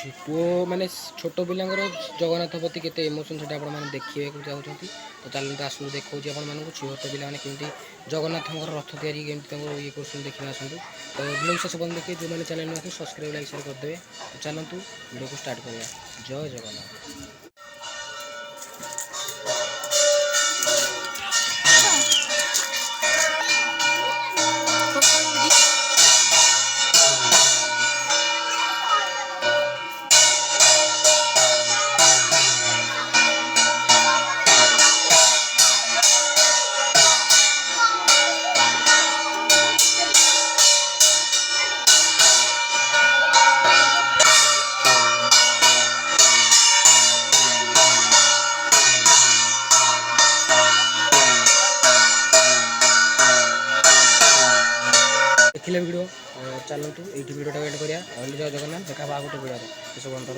पुओ माने छोट पिलांगर जगन्नाथ प्रति केते इमोशन सेटा आपण माने देखिबे चाहउछंती तो चलते आसु देखौछि आपण मानकु छोट पिला माने केमती जगन्नाथ रथ तैयारी केमती ये क्वेश्चन देखिना आसंतु तो वीडियो शेष पर्यंत देखिए जो मैंने चैनल में सब्सक्राइब लाइक शेयर कर देबे तो चलंतु वीडियो को स्टार्ट करिया। जय जगन्नाथ। देखिले वीडियो चलतु ये वीडियो एंड करिया। जय जगन्नाथ। देखा गोटे वीडियो सब अंतर।